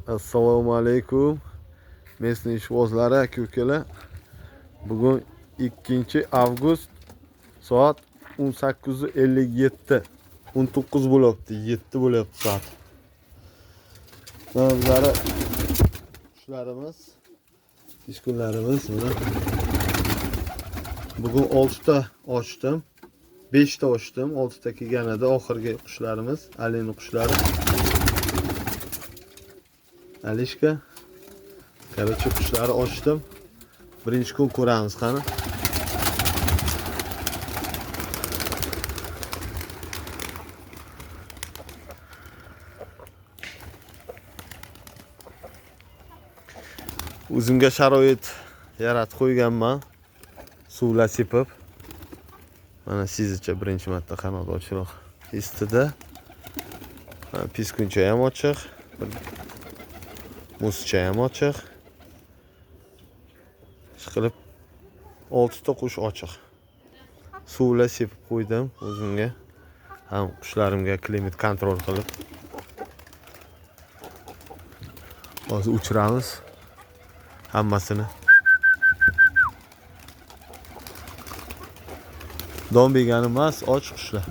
Assalomu alaykum. Mesni ishvozlari aka-ukalar. Bugun 2-avgust soat 18:57. 19 bo'lyapti, 7 bo'lyapti soat. Mana bizlari ishlarimiz, ish kunlarimiz mana. Bugun 6 ta ochdim. 5 ta ochdim. 6 ta kelganida oxirgi qushlarimiz, alini qushlari. Alishka. Короче, qushlarni ochdim. Birinchi kun ko'ramiz qani. O'zimga sharoit yaratib qo'yganman. Suvlar sepib. Mana sizcha birinchi marta qanot ochiroq istida. Piskuncha ham ochiq. Muscha ham ochiq. Ishqilib 6 ta qush ochiq. Suvlar sepib qo'ydim o'zimga. Ham qushlarimga klimat kontrol qilib. Hozir uchiramiz hammasini. Don begani emas, och qushlar.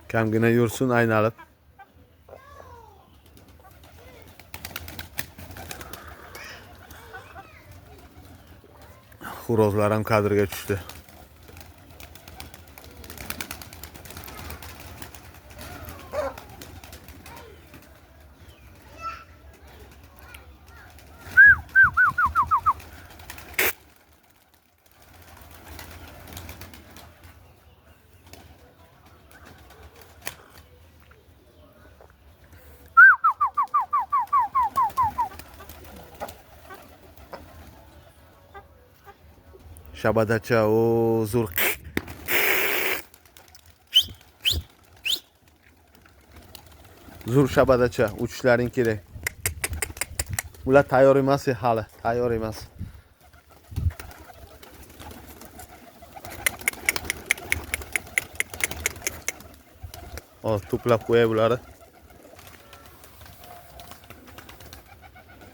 Kamgina yursin aynalib. Xo'rozlar ham kadrga tushdi. Shabadacha o zo'r. Zo'r shabadacha uchishlaring kerak. Ular tayyor emas hali, tayyor emas. Hozir to'plab qo'yay bularni.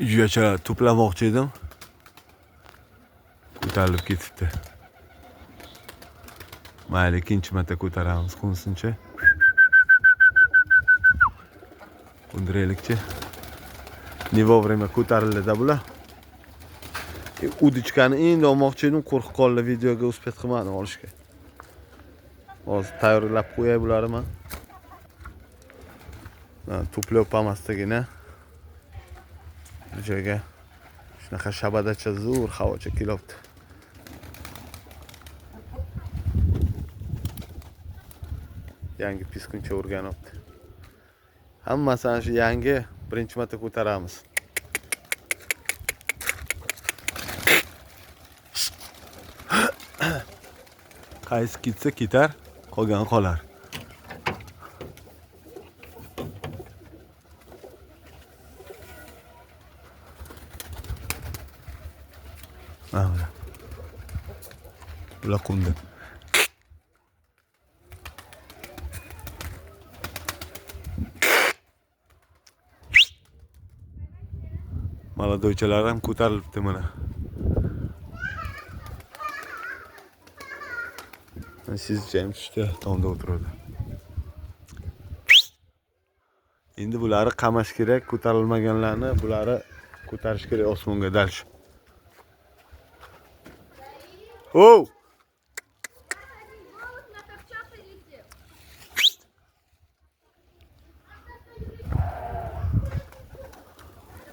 Uygacha to'plamoqchi edim. Ko'tarilib ketibdi. Mayli, ikkinchi marta ko'taramiz, qo'nsincha. Qo'ndiraylikchi. Ne vovремя ko'tarildi-da bular. Udichkani endi olmoqchi edim, qo'rqib qoldi, videoga uspet qilmadim olishga. Hozir tayyorlab qo'yay bularni men. To'plab pamasdagina bir joyga shunaqa shabadacha zo'r havocha kelyapti. Yangi piskuncha o'rganyapti. Hammasi ana shu yangi, birinchi marta ko'taramiz. Qaysi ketsa ketar, qolgan qolar. Mana. Bular qo'ndi. Maladoychalar ham ko'tarilibdi mana. Sizcha ham tushdi, tomda o'tiradi. Endi bularni qamash kerak, ko'tarilmaganlarni bularni ko'tarish kerak osmonga dalsh. Oh!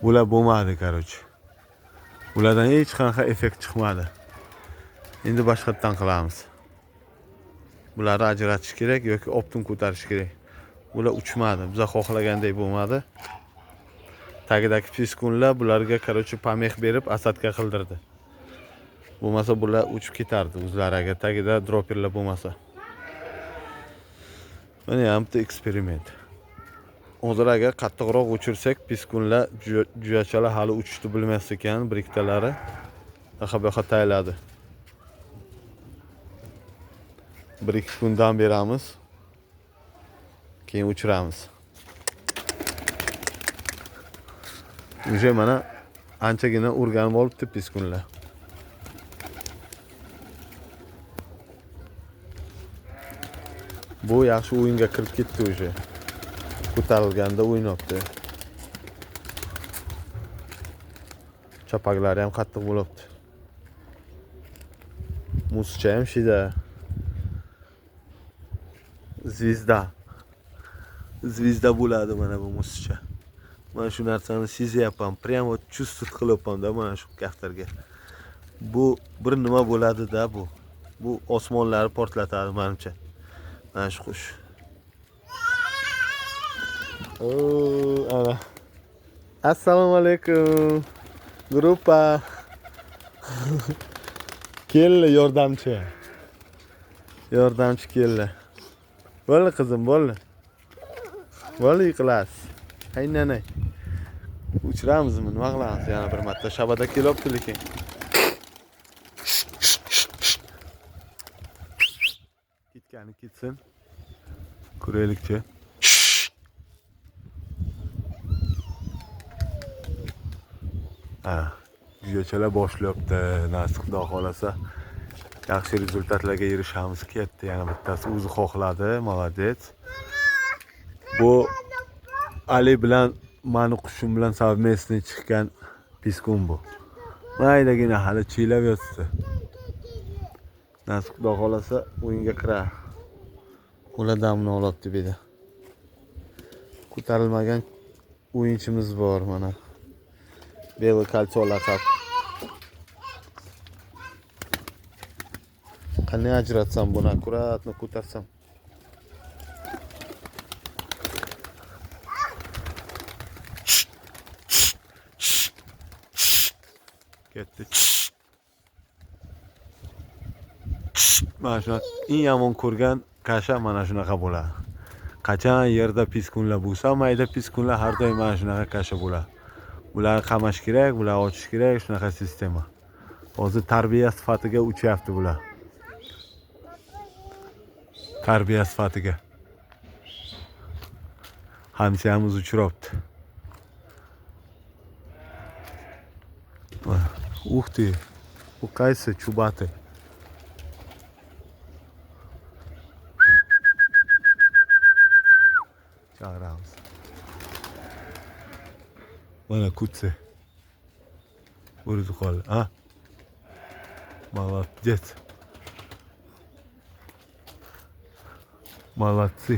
Bular bo'lmadi, короче. Bulardan hech qanaqa effekt chiqmadi. Endi boshqatdan qilamiz. Bularni ajratish kerak yoki optim ko'tarish kerak. Bular uchmadi, biz xohlagandek bo'lmadi. Tagidagi piskunlar bularga короче pameh berib asadga qildirdi. Bo'lmasa bular uchib ketardi o'zlari agar tagida dropperlar bo'lmasa. Mana ham bitta eksperiment. hozir agar qattiqroq uchirsak, piskunlar juyachalar hali uchishni bilmas ekan, bir ikkitalari. Bu yoqqa tayladi. 1-2 kundan beramiz. Keyin uchiramiz. Uje mana anchagina o'rganib olibdi piskunlar. Bu yaxshi o'yinga kirib ketdi uje. Ko'tarilganda o'ynabdi. Chapaklari ham qattiq bo'libdi. Muscha ham shida. Звезда bo'ladi mana bu muscha. Mana shu narsani sezyapman. Prямо чувствовать qilyapman-da mana shu kaftarga. Bu bir nima bo'ladi-da bu. Bu osmonlarni portlatadi menimcha. Mana shu qush. Ana. Assalomu alaykum. Gruppa. Keldi yordamchi. Yordamchi keldi. Bo'ldi qizim, bo'ldi. Bo'ldi yiqilasiz. Haynanay. Uchiramizmi? Nima qilamiz? Yana bir marta shabada kelyapti lekin. Ketgani ketsin. Ko'raylikchi. Juyachalar boshlayapti. Nasib xudo xolasa yaxshi rezultatlarga erishamiz ketdi. Yana bittasi o'zi xohladi. Молодец. Bu Ali bilan mani qushim bilan совместный chiqqan piskun bu. Maydagina hali chiylab yotibdi. Nasib xudo xolasa o'yinga kirar. Ular damni olibdi bu yerda. Ko'tarilmagan o'yinchimiz bor mana. Belgi Kolcho laqab. Qanday ajratsam buni akkuratni ko'tarsam. Ketdi. Mana shu eng yomon ko'rgan kasha mana shunaqa bo'ladi. Qachon yerda piskunlar bo'lsa, mayda piskunlar har doim mana shunaqa kasha bo'ladi. Bularni qamash kerak, bularni ochish kerak, shunaqa sistema. Hozir tarbiya sifatiga uchyapti bular. Tarbiya sifatiga. Hamshamiz uchiribdi. Uх ты. Bu qaysi chubati? Chaqiramiz. Mana kutsi. O'rdi qoldi. Ha? Молодец. Молодцы.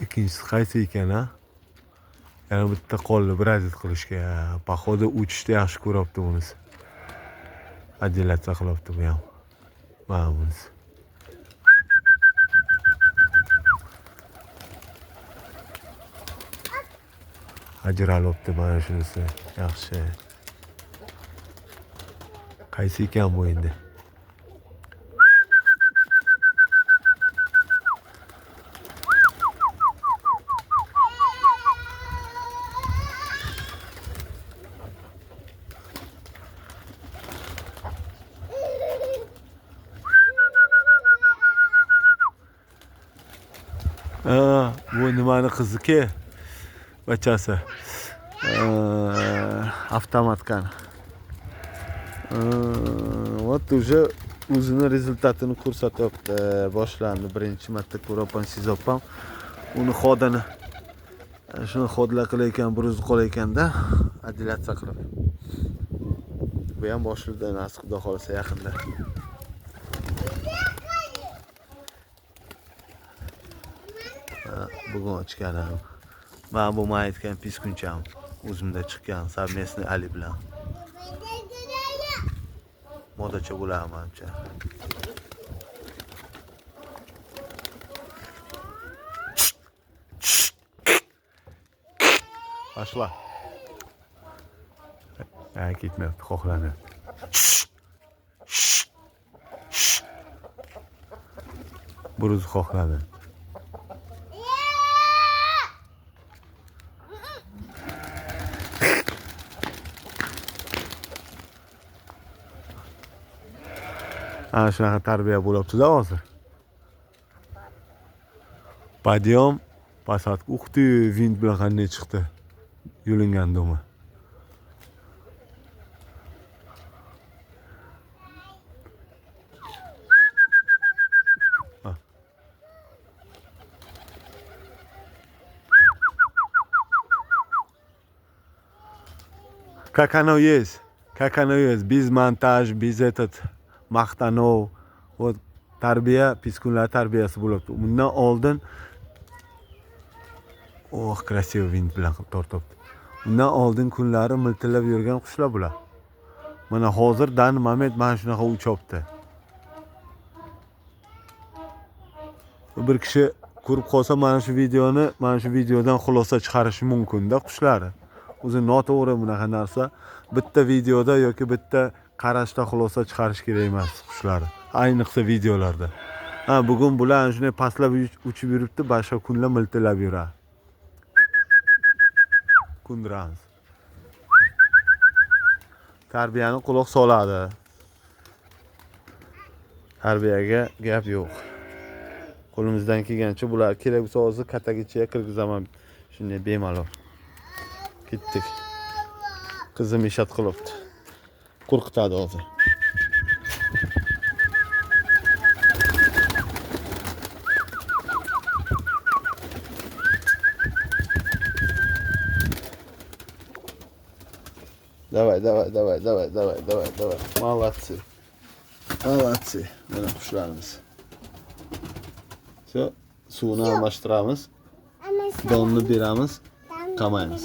İkinchisi qaysi ekan ha? Yana bitta qoldi brazil qilishga. Poxodu uchishni yaxshi ko'ribdi bunisi. Adelatsiya qilibdi bu ham. Mana bunisi. Ajralibdi mana shunisi. Yaxshi. Qaysi ekan bu endi? Bu nimani qiziki? Bachasi. Avtomatkan. Вот уже o'zini rezultatini ko'rsatyapti. Boshlandi. Birinchi marta ko'ryapman, sezapman. Uni xodini shuni xodlar qilayotgan, buruz qolayotganda adelatsiya qilib. Bu ham boshida nasib xudo xolasa yaqinda. Bugun ochganim. Men bu aytgan piskuncham o'zimda chiqqan совместный Ali bilan. Modacha bo'laman menimcha. Пошла. Ketmayapti, xohlanmayapti. Buruz xohladi. Ana shunaqa tarbiya bo'libdi-da hozir. Подъем, посадка. Uх ты, vint bilan qanday chiqdi? Yulingan doma. Как оно есть. Как оно есть. Без монтаж, без этот maqtanov. Вот tarbiya, piskunlar tarbiyasi bo'libdi. Bundan oldin krasiv vint bilan tortibdi. Undan oldin kunlari miltillab yurgan qushlar bular. Mana hozir dan moment mana shunaqa uchobdi. Bir kishi ko'rib qolsa mana shu videodan xulosa chiqarishi mumkin-da qushlari. O'zi noto'g'ri bunaqa narsa. Bitta videoda yoki bitta qarashda xulosa chiqarish kerak emas qushlarni. Ayniqsa videolarda. Bugun bular shunday pastlab uchib yuribdi, boshqa kunlar miltillab yuradi. Kundiramiz. Tarbiyani quloq soladi. Tarbiyaga gap yo'q. Qo'limizdan kelgancha bular kerak bo'lsa hozir katagicha kirgizaman. Shunday bemalol. Ketdik. Qizim ishat qilibdi. Qo'rqitadi hozir. Давай. Молодцы. Mana qushlarimiz. Suvni almashtiramiz. Donni beramiz, qamaymiz.